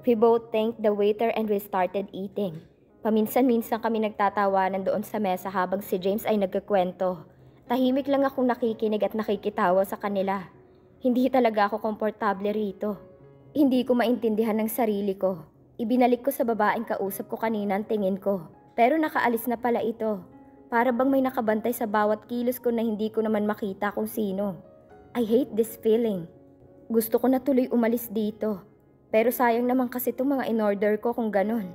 We both thanked the waiter and we started eating. Paminsan-minsan kami nagtatawanan doon sa mesa habang si James ay nagkukwento. Tahimik lang akong nakikinig at nakikitawa sa kanila. Hindi talaga ako komportable rito. Hindi ko maintindihan ng sarili ko. Ibinalik ko sa babaeng kausap ko kanina ang tingin ko. Pero nakaalis na pala ito. Para bang may nakabantay sa bawat kilos ko na hindi ko naman makita kung sino. I hate this feeling. Gusto ko na tuloy umalis dito. Pero sayang naman kasi itong mga in-order ko kung ganon.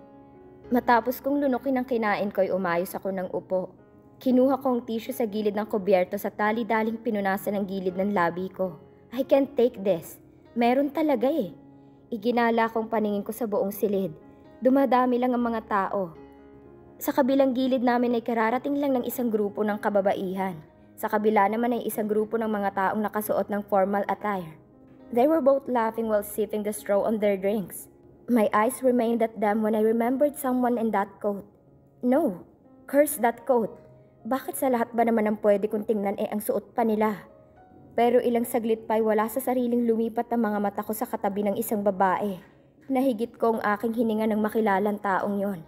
Matapos kong lunukin ang kinain ko ay umayos ako ng upo. Kinuha ko ang tissue sa gilid ng kubyerto sa tali-daling pinunasan ng gilid ng labi ko. I can't take this. Meron talaga eh. Iginala kong paningin ko sa buong silid. Dumadami lang ang mga tao. Sa kabilang gilid namin ay kararating lang ng isang grupo ng kababaihan. Sa kabila naman ay isang grupo ng mga taong nakasuot ng formal attire. They were both laughing while sipping the straw on their drinks. My eyes remained at them when I remembered someone in that coat. No, curse that coat. Bakit sa lahat ba naman ang pwede kong tingnan ang suot pa nila? Pero ilang saglit pa'y wala sa sariling lumipat ang mga mata ko sa katabi ng isang babae. Nahigit ko ang aking hininga ng makilalang taong yon.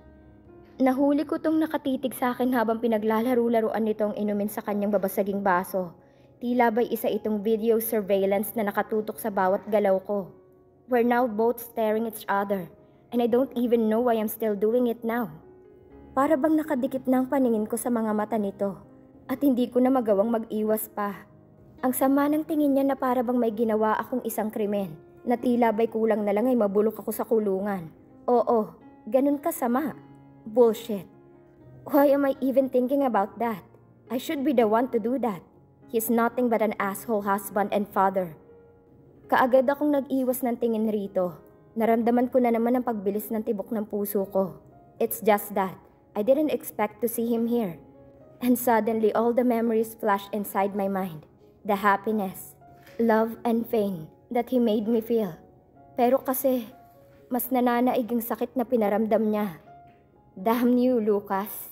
Nahuli ko tong nakatitig sa akin habang pinaglalaro-laruan nitong inumin sa kanyang babasaging baso. Tila ba'y isa itong video surveillance na nakatutok sa bawat galaw ko. We're now both staring at each other, and I don't even know why I'm still doing it now. Para bang nakadikit na ang paningin ko sa mga mata nito, at hindi ko na magawang mag-iwas pa. Ang sama ng tingin niya na para bang may ginawa akong isang krimen, na tila ba'y kulang na lang ay mabulok ako sa kulungan. Oo, ganun kasama. Bullshit. Why am I even thinking about that? I should be the one to do that. He's nothing but an asshole husband and father. Kaagad akong nag-iwas ng tingin rito. Naramdaman ko na naman ang pagbilis ng tibok ng puso ko. It's just that I didn't expect to see him here. And suddenly all the memories flashed inside my mind. The happiness, love and pain that he made me feel. Pero kasi, mas nananaig ang sakit na pinaramdam niya. Damn you, Lucas.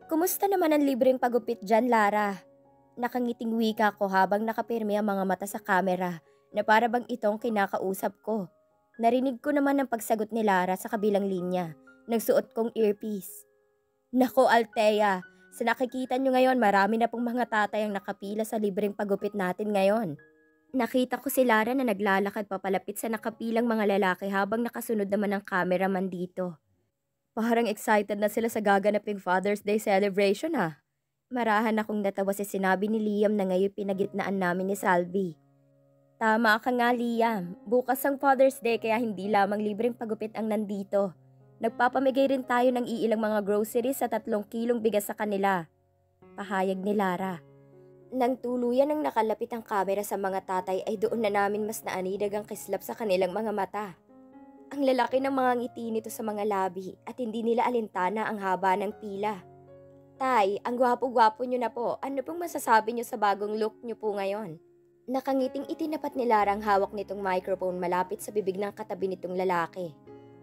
Kumusta naman ang libreng pagupit dyan, Lara? Nakangiting wika ko habang nakapirmi ang mga mata sa kamera na para bang itong kinakausap ko. Narinig ko naman ang pagsagot ni Lara sa kabilang linya. Nagsuot kong earpiece. Nako, Althea, sa nakikita nyo ngayon marami na pong mga tatay ang nakapila sa libreng pagupit natin ngayon. Nakita ko si Lara na naglalakad papalapit sa nakapilang mga lalaki habang nakasunod naman ang cameraman dito. Parang excited na sila sa gaganaping Father's Day celebration ha. Marahan akong natawa sa sinabi ni Liam na ngayon pinagitnaan namin ni Salvi. Tama ka nga, Liam. Bukas ang Father's Day kaya hindi lamang libreng pagupit ang nandito. Nagpapamigay rin tayo ng iilang mga groceries sa 3 kilong bigas sa kanila. Pahayag ni Lara. Nang tuluyan ng nakalapit ang kamera sa mga tatay ay doon na namin mas naanidag ang kislap sa kanilang mga mata. Ang lalaki ng mga ngiti nito sa mga labi at hindi nila alintana ang haba ng pila. Tay, ang gwapo-gwapo nyo na po. Ano pong masasabi nyo sa bagong look nyo po ngayon? Nakangiting itinapat ni Lara ang hawak nitong microphone malapit sa bibig ng katabi nitong lalaki.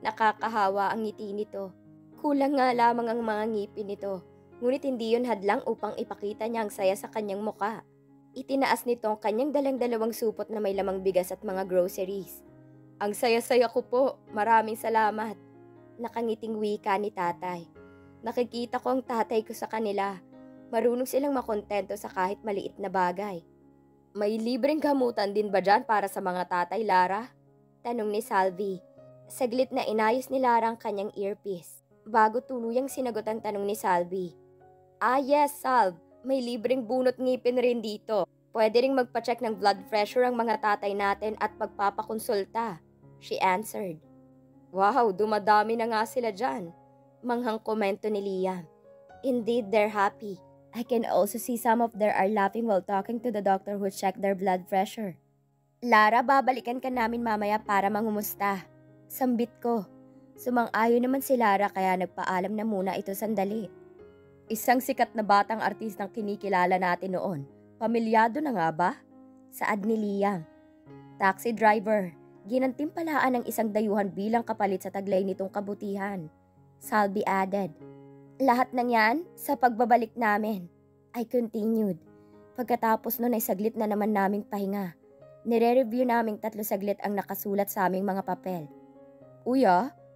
Nakakahawa ang ngiti nito. Kulang nga lamang ang mga ngipin nito. Ngunit hindi yun hadlang upang ipakita niya ang saya sa kanyang muka. Itinaas nito ang kanyang dalang-dalawang supot na may lamang bigas at mga groceries. Ang saya-saya ko po. Maraming salamat. Nakangiting wika ni tatay. Nakikita ko ang tatay ko sa kanila. Marunong silang makontento sa kahit maliit na bagay. May libreng gamutan din ba dyan para sa mga tatay, Lara? Tanong ni Salvi. Saglit na inayos ni Lara ang kanyang earpiece. Bago tuluyang sinagot ang tanong ni Salvi. Ah yes, Salv. May libreng bunot ngipin rin dito. Pwede ring magpa-check ng blood pressure ang mga tatay natin at magpapakonsulta. She answered. Wow, dumadami na nga sila dyan. Manghang komento ni Liam. Indeed, they're happy. I can also see some of them are laughing while talking to the doctor who checked their blood pressure. Lara, babalikan ka namin mamaya para mangumusta. Sambit ko. Sumang-ayon naman si Lara kaya nagpaalam na muna ito sandali. Isang sikat na batang artistang kinikilala natin noon. Pamilyado na nga ba? Saad ni Liam. Taxi driver. Ginantimpalaan ng isang dayuhan bilang kapalit sa taglay nitong kabutihan. Salvi added. Lahat ng yan sa pagbabalik namin. I continued. Pagkatapos nun ay saglit na naman naming pahinga. Nire-review naming 3 saglit ang nakasulat sa aming mga papel.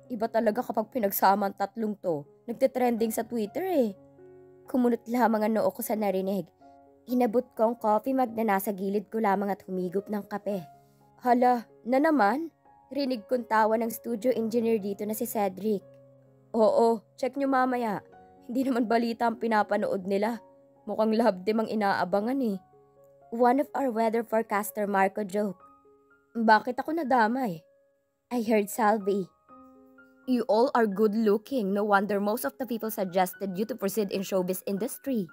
Iba talaga kapag pinagsama ang 3 to. Nagtitrending sa Twitter eh. Kumunot lamang ang noo ko sa narinig. Inabot ko ang coffee mug na nasa gilid ko lamang at humigop ng kape. Hala, na naman? Rinig kong tawa ng studio engineer dito na si Cedric. Oo, check nyo mamaya. Hindi naman balita ang pinapanood nila. Mukhang love team ang inaabangan eh. One of our weather forecaster Marco joke. Bakit ako nadamay? I heard Salvi. You all are good looking. No wonder most of the people suggested you to proceed in showbiz industry.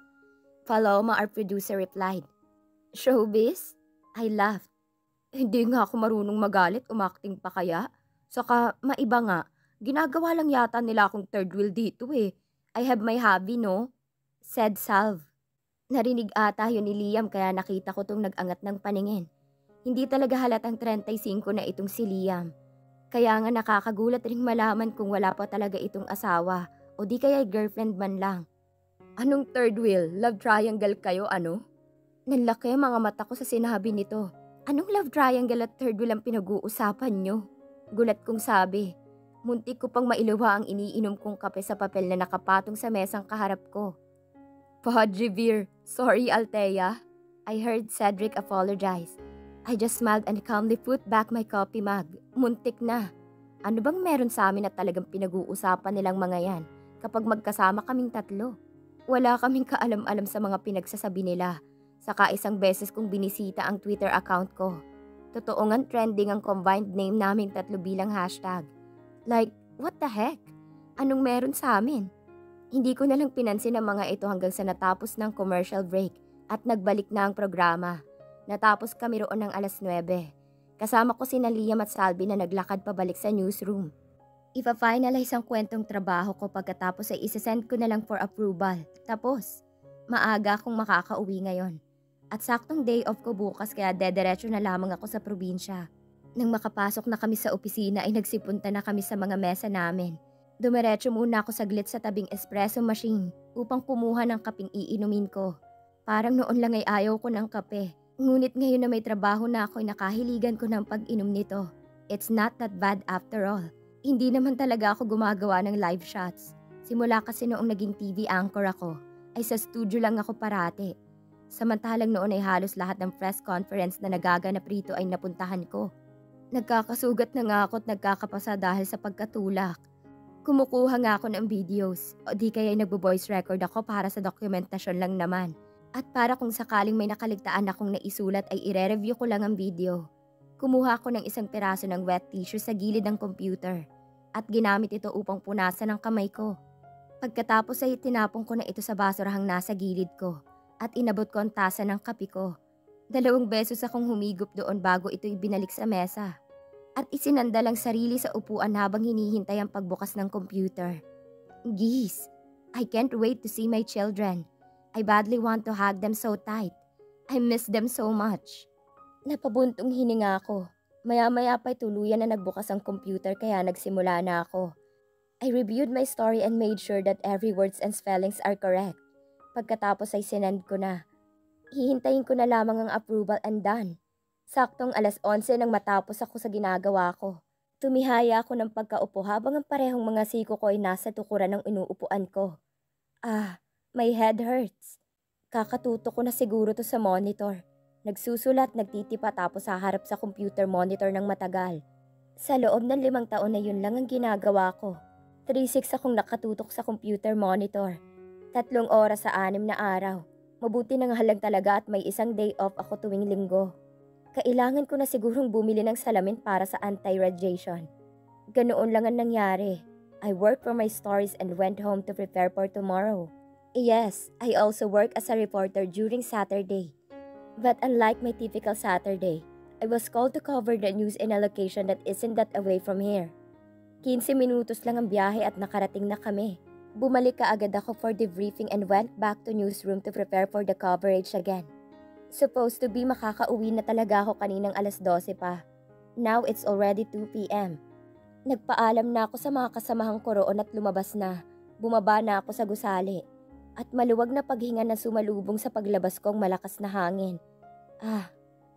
Paloma, our producer, replied. Showbiz? I laughed. Hindi nga ako marunong magalit, umakting pa kaya? Saka maiba nga, ginagawa lang yata nila akong third wheel dito eh. I have my hobby, no? Said Salv. Narinig ata yun ni Liam kaya nakita ko tong nag-angat ng paningin. Hindi talaga halatang 35 na itong si Liam. Kaya nga nakakagulat ring malaman kung wala pa talaga itong asawa o di kaya girlfriend man lang. Anong third wheel? Love triangle kayo ano? Nanlaki mga mata ko sa sinabi nito. Anong love triangle at third wheel ang pinag-uusapan nyo? Gulat kong sabi. Muntik ko pang mailuwa ang iniinom kong kape sa papel na nakapatong sa mesang kaharap ko. Padre Veer, sorry Althea. I heard Cedric apologize. I just smiled and calmly put back my coffee mug. Muntik na. Ano bang meron sa amin na talagang pinag-uusapan nilang mga yan kapag magkasama kaming 3? Wala kaming kaalam-alam sa mga pinagsasabi nila. Saka isang beses kong binisita ang Twitter account ko. Totoo ngang trending ang combined name naming 3 bilang hashtag. Like, what the heck? Anong meron sa amin? Hindi ko nalang pinansin ang mga ito hanggang sa natapos ng commercial break at nagbalik na ang programa. Natapos kami roon ng 9:00. Kasama ko sina Liam at Salvi na naglakad pabalik sa newsroom. Ipa-finalize ang kwentong trabaho ko pagkatapos ay isasend ko na lang for approval. Tapos, maaga akong makakauwi ngayon. At saktong day off ko bukas kaya dederecho na lamang ako sa probinsya. Nang makapasok na kami sa opisina ay nagsipunta na kami sa mga mesa namin. Dumiretso muna ako saglit sa tabing espresso machine upang kumuha ng kaping iinumin ko. Parang noon lang ay ayaw ko ng kape. Ngunit ngayon na may trabaho na ako ay nakahiligan ko ng pag-inom nito. It's not that bad after all. Hindi naman talaga ako gumagawa ng live shots. Simula kasi noong naging TV anchor ako, ay sa studio lang ako parati. Samantalang noon ay halos lahat ng press conference na nagaganap rito ay napuntahan ko. Nagkakasugat na nga ako at nagkakapasa dahil sa pagkatulak. Kumukuha nga ako ng videos o di kaya nagbo-voice record ako para sa dokumentasyon lang naman. At para kung sakaling may nakaligtaan akong naisulat ay ire-review ko lang ang video. Kumuha ako ng isang piraso ng wet tissue sa gilid ng computer at ginamit ito upang punasan ang kamay ko. Pagkatapos ay tinapon ko na ito sa basurahang nasa gilid ko at inabot ko ang tasa ng kape ko. 2 beses akong humigop doon bago ito ibinalik sa mesa. At isinandal ang sarili sa upuan habang hinihintay ang pagbukas ng computer. Geez, I can't wait to see my children. I badly want to hug them so tight. I miss them so much. Napabuntong hininga ako. Maya-maya pa'y tuluyan na nagbukas ang computer kaya nagsimula na ako. I reviewed my story and made sure that every words and spellings are correct. Pagkatapos ay sinend ko na. Hihintayin ko na lamang ang approval and done. Saktong 11:00 nang matapos ako sa ginagawa ko. Tumihaya ako ng pagkaupo habang ang parehong mga siko ko ay nasa tukuran ng inuupuan ko. My head hurts. Kakatuto ko na siguro to sa monitor. Nagsusulat, nagtitipa tapos haharap sa computer monitor ng matagal. Sa loob ng 5 taon na yun lang ang ginagawa ko. 3/6 akong nakatutok sa computer monitor. 3 oras sa 6 na araw. Mabuti na nga lang talaga at may isang day off ako tuwing linggo. Kailangan ko na sigurong bumili ng salamin para sa anti-radiation. Ganoon lang ang nangyari. I worked for my stories and went home to prepare for tomorrow. Yes, I also work as a reporter during Saturday. But unlike my typical Saturday, I was called to cover the news in a location that isn't that away from here. 15 minutos lang ang biyahe at nakarating na kami. Bumalik kaagad ako for debriefing and went back to newsroom to prepare for the coverage again. Supposed to be makakauwi na talaga ako kaninang 12:00 pa. Now it's already 2 p.m. Nagpaalam na ako sa mga kasamahan ko roon at lumabas na. Bumaba na ako sa gusali. at maluwag na paghinga na sumalubong sa paglabas kong malakas na hangin.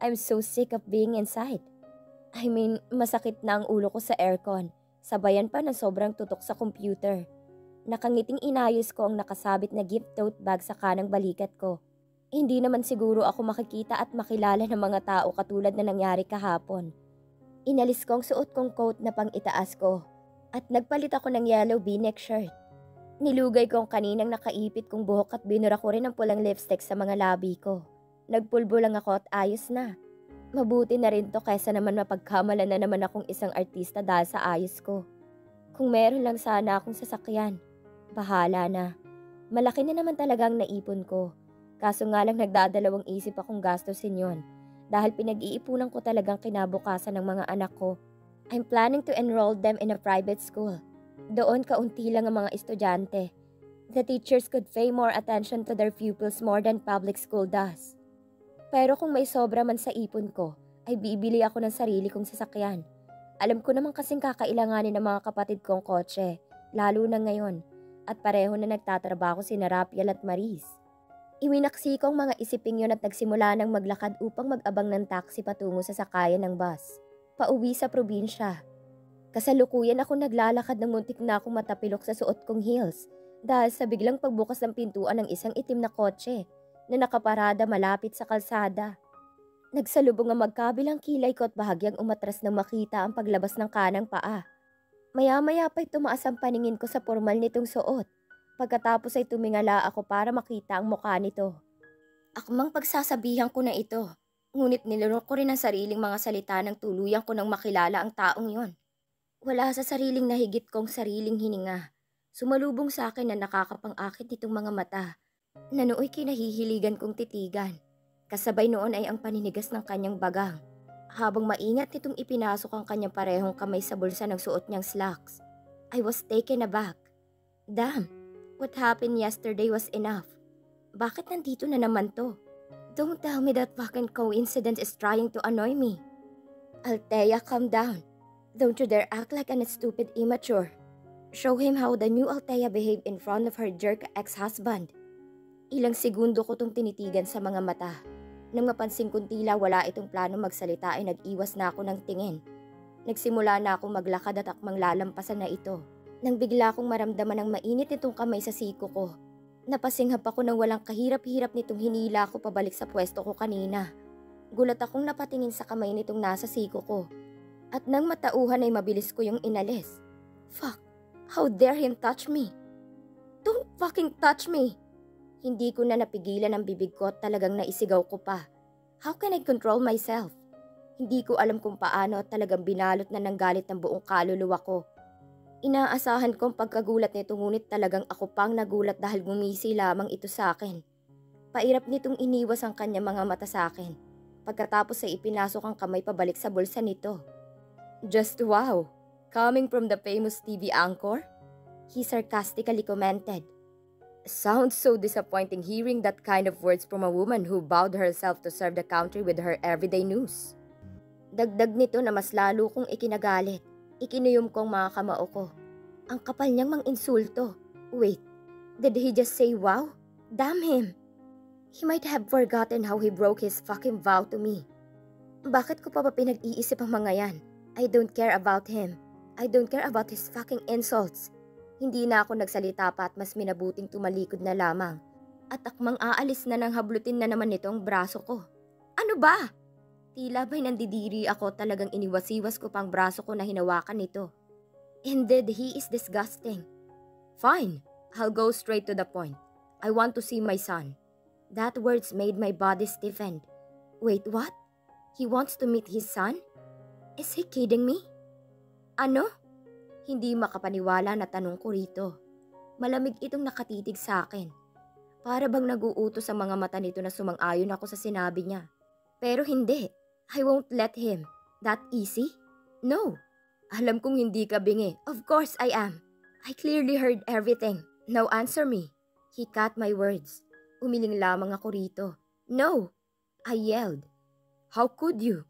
I'm so sick of being inside. I mean, masakit na ang ulo ko sa aircon, sabayan pa ng sobrang tutok sa computer. Nakangiting inayos ko ang nakasabit na gift tote bag sa kanang balikat ko. Hindi naman siguro ako makikita at makilala ng mga tao katulad na nangyari kahapon. Inalis ko ang suot kong coat na pang itaas ko at nagpalit ako ng yellow v-neck shirt. Nilugay ko ang kaninang nakaipit kong buhok at binura ko rin ang pulang lipstick sa mga labi ko. Nagpulbo lang ako at ayos na. Mabuti na rin to kaysa naman mapagkamalan na naman akong isang artista dahil sa ayos ko. Kung meron lang sana akong sasakyan, bahala na. Malaki na naman talagang naipon ko. Kaso nga lang nagdadalawang isip akong gastusin yon dahil pinag-iipunan ko talagang kinabukasan ng mga anak ko. I'm planning to enroll them in a private school. Doon kaunti lang ang mga estudyante. The teachers could pay more attention to their pupils more than public school does. Pero kung may sobra man sa ipon ko, ay bibili ako ng sarili kong sasakyan. Alam ko naman kasing kakailanganin ng mga kapatid kong kotse, lalo na ngayon, at pareho na nagtatrabaho sina Rapiel at Maris. Iwinaksi ko ang mga isiping yun at nagsimula ng maglakad upang mag-abang ng taxi patungo sa sakayan ng bus. Pauwi sa probinsya. Kasalukuyan ako naglalakad ng muntik na akong matapilok sa suot kong heels dahil sa biglang pagbukas ng pintuan ng isang itim na kotse na nakaparada malapit sa kalsada. Nagsalubong ang magkabilang kilay ko at bahagyang umatras nang makita ang paglabas ng kanang paa. Maya-maya pa'y tumaas ang paningin ko sa formal nitong suot. Pagkatapos ay tumingala ako para makita ang mukha nito. Akmang pagsasabihan ko na ito, ngunit nilunok ko rin ang sariling mga salita ng tuluyan ko nang makilala ang taong yon. Wala sa sariling nahigit kong sariling hininga. Sumalubong sa akin na nakakapang-akit nitong mga mata, na nooy kinahihiligan kong titigan. Kasabay noon ay ang paninigas ng kanyang bagang, habang maingat nitong ipinasok ang kanyang parehong kamay sa bulsa ng suot niyang slacks. I was taken aback. Damn! What happened yesterday was enough. Bakit nandito na naman to? Don't tell me that fucking coincidence is trying to annoy me. Althea, calm down. Don't you dare act like a stupid immature. Show him how the new Althea behaved in front of her jerk ex-husband. Ilang segundo ko tong tinitigan sa mga mata. Nang mapansin kong tila wala itong plano magsalita ay nag-iwas na ako ng tingin. Nagsimula na akong maglakad at akmang lalampasan na ito. Nang bigla kong maramdaman ang mainit nitong kamay sa siko ko. Napasinghap ako ng walang kahirap-hirap nitong hinila ko pabalik sa pwesto ko kanina. Gulat akong napatingin sa kamay nitong nasa siko ko. At nang matauhan ay mabilis ko yung inalis. Fuck, how dare him touch me? Don't fucking touch me! Hindi ko na napigilan ang bibig ko at talagang naisigaw ko pa. How can I control myself? Hindi ko alam kung paano at talagang binalot na ng galit ng buong kaluluwa ko. Inaasahan kong pagkagulat nito ngunit talagang ako pang nagulat dahil gumisi lamang ito sa akin. Pairap nitong iniwas ang kanyang mga mata sa akin. Pagkatapos ay ipinasok ang kamay pabalik sa bulsa nito. Just wow! Coming from the famous TV anchor? He sarcastically commented. Sounds so disappointing hearing that kind of words from a woman who vowed herself to serve the country with her everyday news. Dagdag nito na mas lalo kong ikinagalit. Ikinuyom ko ang mga kamao ko. Ang kapal niyang mang-insulto. Wait, did he just say wow? Damn him! He might have forgotten how he broke his fucking vow to me. Bakit ko pa ba pinag-iisip ang mga yan? I don't care about him. I don't care about his fucking insults. Hindi na ako nagsalita pa at mas minabuting tumalikod na lamang. At akmang aalis na nang hablutin na naman nito ang braso ko. Ano ba? Tila ba'y nandidiri ako, talagang iniwasiwas ko pang braso ko na hinawakan nito. Indeed, he is disgusting. Fine, I'll go straight to the point. I want to see my son. That words made my body stiffen. Wait, what? He wants to meet his son? Is he kidding me? Ano? Hindi makapaniwala na tanong ko rito. Malamig itong nakatitig sa akin. Para bang nag-uutos sa mga mata nito na sumang-ayon ako sa sinabi niya. Pero hindi. I won't let him. That easy? No. Alam kong hindi ka bingi. Of course I am. I clearly heard everything. Now answer me. He cut my words. Umiling lamang ako rito. No. I yelled. How could you?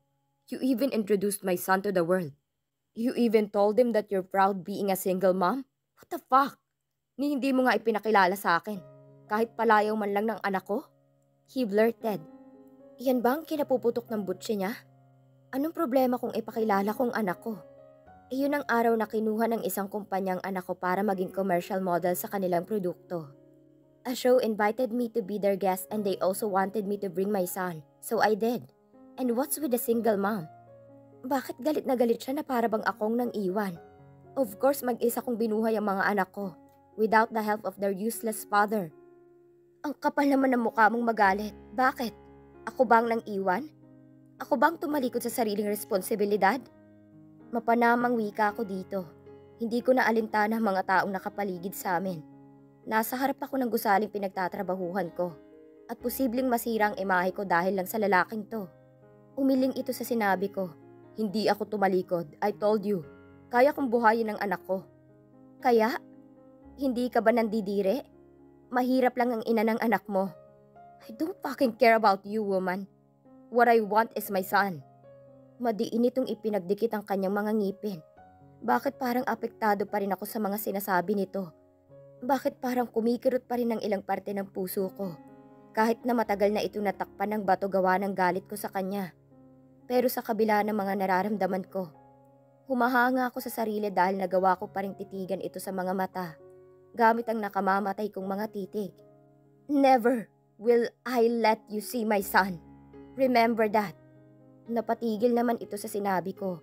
You even introduced my son to the world. You even told him that you're proud being a single mom? What the fuck? Ni hindi mo nga ipinakilala sa akin. Kahit palayaw man lang ng anak ko? He blurted. Yan ba ang kinapuputok ng butsi niya? Anong problema kung ipakilala kong anak ko? Iyon ang araw na kinuha ng isang kumpanyang anak ko para maging commercial model sa kanilang produkto. A show invited me to be their guest and they also wanted me to bring my son. So I did. And what's with a single mom? Bakit galit na galit siya na para bang akong nang iwan? Of course, mag-isa kong binuhay ang mga anak ko without the help of their useless father. Ang kapal naman ng mukha mong magalit. Bakit? Ako bang nang iwan? Ako bang tumalikod sa sariling responsibilidad? Mapanamang wika ako dito. Hindi ko na alintana ang mga taong nakapaligid sa amin. Nasa harap ako ng gusaling pinagtatrabahuhan ko at posibleng masira ang imahe ko dahil lang sa lalaking to. Umiling ito sa sinabi ko. Hindi ako tumalikod. I told you. Kaya kong buhayin ang anak ko. Kaya? Hindi ka ba nandidire? Mahirap lang ang ina ng anak mo. I don't fucking care about you, woman. What I want is my son. Madiin itong ipinagdikit ang kanyang mga ngipin. Bakit parang apektado pa rin ako sa mga sinasabi nito? Bakit parang kumikirot pa rin ang ilang parte ng puso ko? Kahit na matagal na ito natakpan ng bato gawa ng galit ko sa kanya. Pero sa kabila ng mga nararamdaman ko, humahanga ako sa sarili dahil nagawa ko pa rin titigan ito sa mga mata, gamit ang nakamamatay kong mga titig. Never will I let you see my son. Remember that. Napatigil naman ito sa sinabi ko.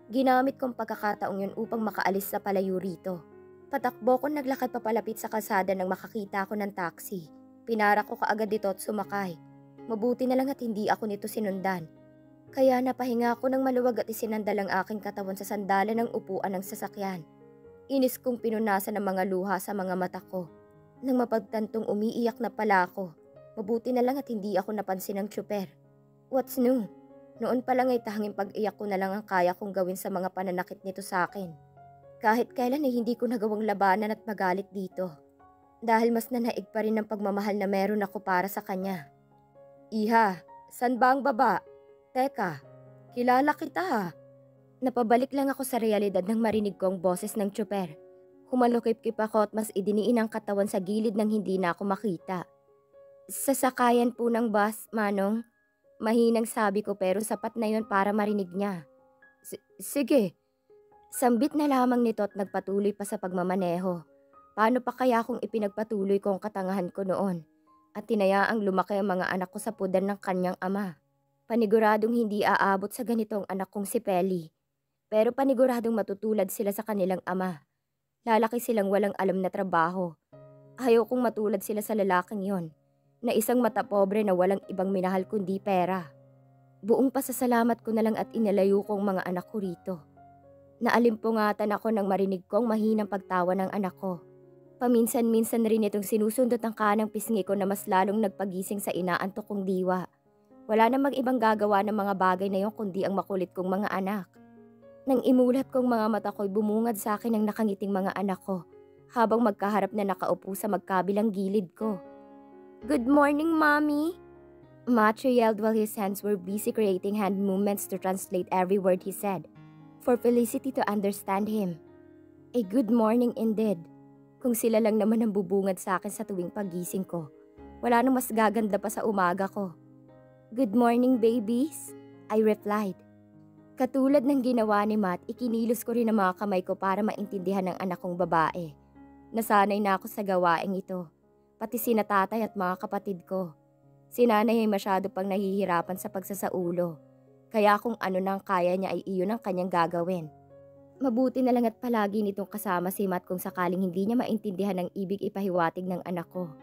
Ginamit kong pagkakataong yun upang makaalis sa palayo rito. Patakbo ko naglakad papalapit sa kalsada nang makakita ko ng taxi. Pinara ko kaagad dito at sumakay. Mabuti na lang at hindi ako nito sinundan. Kaya napahinga ako ng maluwag at isinandal ang aking katawan sa sandalan ng upuan ng sasakyan. Inis kong pinunasan ang mga luha sa mga mata ko. Nang mapagtantong umiiyak na pala ako. Mabuti na lang at hindi ako napansin ng tsuper. What's new? Noon pa lang ay tanging pag-iyak ko na lang ang kaya kong gawin sa mga pananakit nito sa akin. Kahit kailan ay hindi ko nagawang labanan at magalit dito. Dahil mas nanaig pa rin ang pagmamahal na meron ako para sa kanya. Iha, san ba ang baba? Teka, kilala kita ha. Napabalik lang ako sa realidad nang marinig ko ang boses ng tsuper. Humalukip-kip ako at mas idiniin ang katawan sa gilid nang hindi na ako makita. Sasakayan po ng bus, Manong. Mahinang sabi ko pero sapat na yon para marinig niya. Sige. Sambit na lamang nito at nagpatuloy pa sa pagmamaneho. Paano pa kaya kung ipinagpatuloy ko ang katangahan ko noon at tinayaang lumaki ang mga anak ko sa puder ng kanyang ama? Paniguradong hindi aabot sa ganitong anak kong si Pelly. Pero paniguradong matutulad sila sa kanilang ama. Lalaki silang walang alam na trabaho. Ayaw kong matulad sila sa lalaking yon. Na isang mata pobre na walang ibang minahal kundi pera. Buong pasasalamat ko na lang at inalayo ko ang mga anak ko rito. Naalimpungatan ako nang marinig kong mahinang pagtawa ng anak ko. Paminsan-minsan rin itong sinusundot ang kanang pisngi ko na mas lalong nagpagising sa inaantok kong diwa. Wala namang ibang gagawa ng mga bagay na yon kundi ang makulit kong mga anak. Nang imulat kong mga mata ko'y bumungad sa akin ang nakangiting mga anak ko habang magkaharap na nakaupo sa magkabilang gilid ko. Good morning, Mommy! Macho yelled while his hands were busy creating hand movements to translate every word he said, for Felicity to understand him. A good morning indeed. Kung sila lang naman ang bubungad sa akin sa tuwing pagising ko, wala nang mas gaganda pa sa umaga ko. Good morning, babies, I replied. Katulad ng ginawa ni Matt, ikinilos ko rin ang mga kamay ko para maintindihan ng anak kong babae. Nasanay na ako sa gawaing ito. Pati sina tatay at mga kapatid ko. Si nanay ay masyado pang nahihirapan sa pagsasaulo. Kaya kung ano nang kaya niya ay iyon ang kanyang gagawin. Mabuti na lang at palagi nitong kasama si Matt kung sakaling hindi niya maintindihan ang ibig ipahiwatig ng anak ko.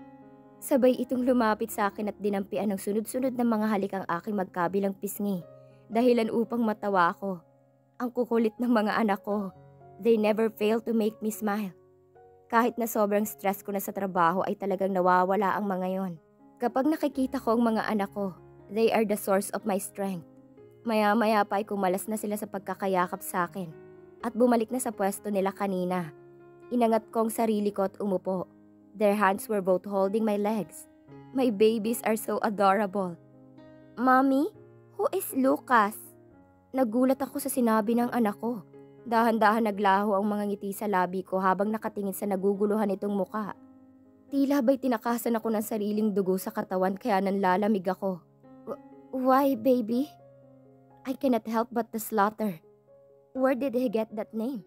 Sabay itong lumapit sa akin at dinampian ng sunod-sunod na mga halik ang aking magkabilang pisngi. Dahilan upang matawa ako. Ang kukulit ng mga anak ko. They never fail to make me smile. Kahit na sobrang stress ko na sa trabaho ay talagang nawawala ang mga yon. Kapag nakikita ko ang mga anak ko, they are the source of my strength. Maya-maya pa ay kumalas na sila sa pagkakayakap sa akin at bumalik na sa pwesto nila kanina. Inangat ko ang sarili ko at umupo. Their hands were both holding my legs. My babies are so adorable. Mommy, who is Lucas? Nagulat ako sa sinabi ng anak ko. Dahan-dahan naglaho ang mga ngiti sa labi ko habang nakatingin sa naguguluhan nitong muka. Tila ba'y tinakasan ako ng sariling dugo sa katawan kaya nanlalamig ako. Why, baby? I cannot help but the slaughter. Where did he get that name?